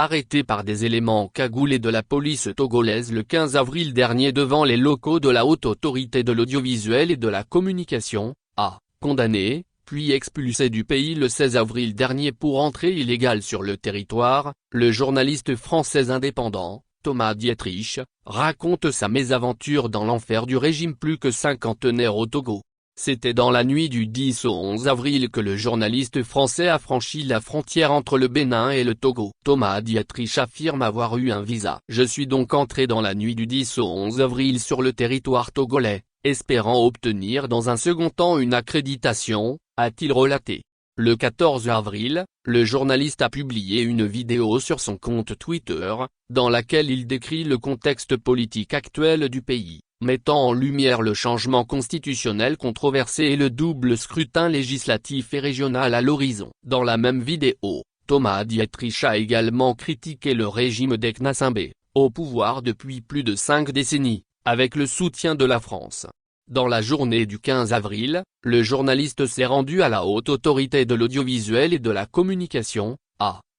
arrêté par des éléments cagoulés de la police togolaise le 15 avril dernier devant les locaux de la Haute Autorité de l'Audiovisuel et de la Communication, a condamné, puis expulsé du pays le 16 avril dernier pour entrée illégale sur le territoire. Le journaliste français indépendant, Thomas Dietrich, raconte sa mésaventure dans l'enfer du régime plus que cinquantenaire au Togo. C'était dans la nuit du 10 au 11 avril que le journaliste français a franchi la frontière entre le Bénin et le Togo. Thomas Dietrich affirme avoir eu un visa. Je suis donc entré dans la nuit du 10 au 11 avril sur le territoire togolais, espérant obtenir dans un second temps une accréditation, a-t-il relaté. Le 14 avril, le journaliste a publié une vidéo sur son compte Twitter, dans laquelle il décrit le contexte politique actuel du pays, mettant en lumière le changement constitutionnel controversé et le double scrutin législatif et régional à l'horizon. Dans la même vidéo, Thomas Dietrich a également critiqué le régime d'Eknassembé, au pouvoir depuis plus de 5 décennies, avec le soutien de la France. Dans la journée du 15 avril, le journaliste s'est rendu à la Haute Autorité de l'Audiovisuel et de la Communication,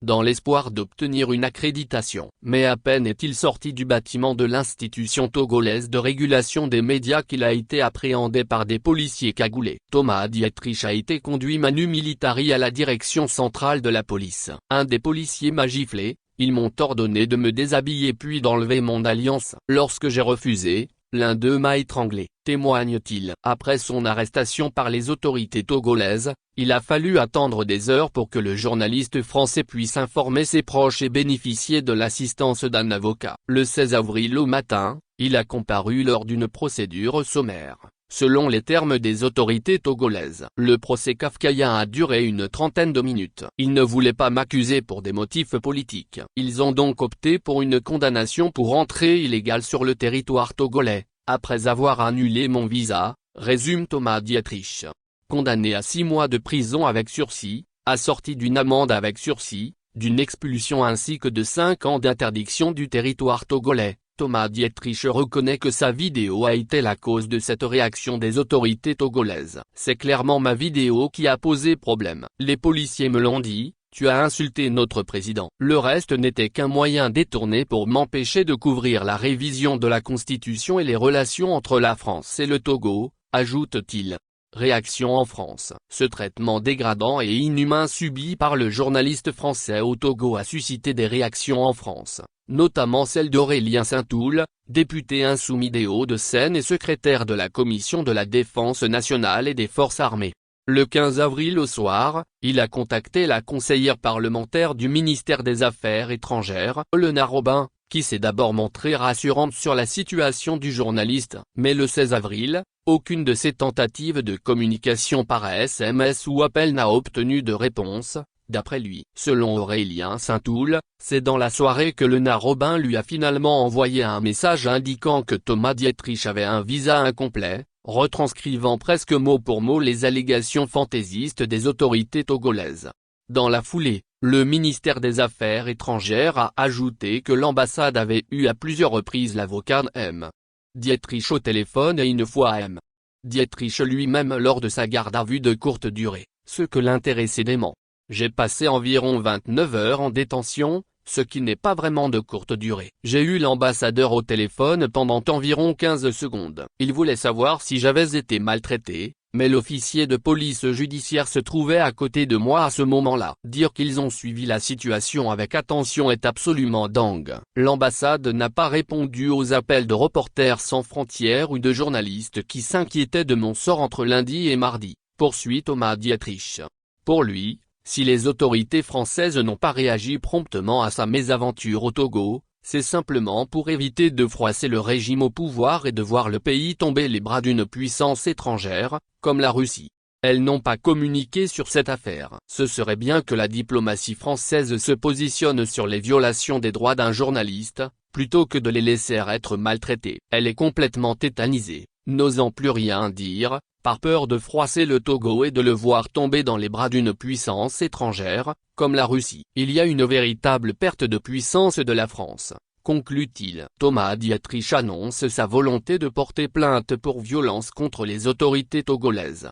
dans l'espoir d'obtenir une accréditation. Mais à peine est-il sorti du bâtiment de l'institution togolaise de régulation des médias qu'il a été appréhendé par des policiers cagoulés. Thomas Dietrich a été conduit manu militari à la direction centrale de la police. Un des policiers m'a giflé, ils m'ont ordonné de me déshabiller puis d'enlever mon alliance. Lorsque j'ai refusé, l'un d'eux m'a étranglé, témoigne-t-il. Après son arrestation par les autorités togolaises, il a fallu attendre des heures pour que le journaliste français puisse informer ses proches et bénéficier de l'assistance d'un avocat. Le 16 avril au matin, il a comparu lors d'une procédure sommaire. Selon les termes des autorités togolaises, le procès kafkaïen a duré une trentaine de minutes. Ils ne voulaient pas m'accuser pour des motifs politiques. Ils ont donc opté pour une condamnation pour entrée illégale sur le territoire togolais, après avoir annulé mon visa, résume Thomas Dietrich. Condamné à 6 mois de prison avec sursis, assorti d'une amende avec sursis, d'une expulsion ainsi que de 5 ans d'interdiction du territoire togolais, Thomas Dietrich reconnaît que sa vidéo a été la cause de cette réaction des autorités togolaises. C'est clairement ma vidéo qui a posé problème. Les policiers me l'ont dit, tu as insulté notre président. Le reste n'était qu'un moyen détourné pour m'empêcher de couvrir la révision de la Constitution et les relations entre la France et le Togo, ajoute-t-il. Réaction en France. Ce traitement dégradant et inhumain subi par le journaliste français au Togo a suscité des réactions en France, notamment celle d'Aurélien Saint-Toul, député insoumis des Hauts-de-Seine et secrétaire de la Commission de la Défense nationale et des Forces armées. Le 15 avril au soir, il a contacté la conseillère parlementaire du ministère des Affaires étrangères, Lena Robin, qui s'est d'abord montrée rassurante sur la situation du journaliste. Mais le 16 avril, aucune de ses tentatives de communication par SMS ou appel n'a obtenu de réponse, d'après lui. Selon Aurélien Saint-Toul, c'est dans la soirée que Lena Robin lui a finalement envoyé un message indiquant que Thomas Dietrich avait un visa incomplet, retranscrivant presque mot pour mot les allégations fantaisistes des autorités togolaises. Dans la foulée, le ministère des Affaires étrangères a ajouté que l'ambassade avait eu à plusieurs reprises l'avocat M. Dietrich au téléphone et une fois M. Dietrich lui-même lors de sa garde à vue de courte durée, ce que l'intéressait dément. J'ai passé environ 29 heures en détention, ce qui n'est pas vraiment de courte durée. J'ai eu l'ambassadeur au téléphone pendant environ 15 secondes. Il voulait savoir si j'avais été maltraité, mais l'officier de police judiciaire se trouvait à côté de moi à ce moment-là. Dire qu'ils ont suivi la situation avec attention est absolument dingue. L'ambassade n'a pas répondu aux appels de Reporters sans frontières ou de journalistes qui s'inquiétaient de mon sort entre lundi et mardi, poursuit Thomas Dietrich. Pour lui, si les autorités françaises n'ont pas réagi promptement à sa mésaventure au Togo, c'est simplement pour éviter de froisser le régime au pouvoir et de voir le pays tomber les bras d'une puissance étrangère, comme la Russie. Elles n'ont pas communiqué sur cette affaire. Ce serait bien que la diplomatie française se positionne sur les violations des droits d'un journaliste, plutôt que de les laisser être maltraités. Elle est complètement tétanisée, n'osant plus rien dire, par peur de froisser le Togo et de le voir tomber dans les bras d'une puissance étrangère, comme la Russie. Il y a une véritable perte de puissance de la France, conclut-il. Thomas Dietrich annonce sa volonté de porter plainte pour violence contre les autorités togolaises.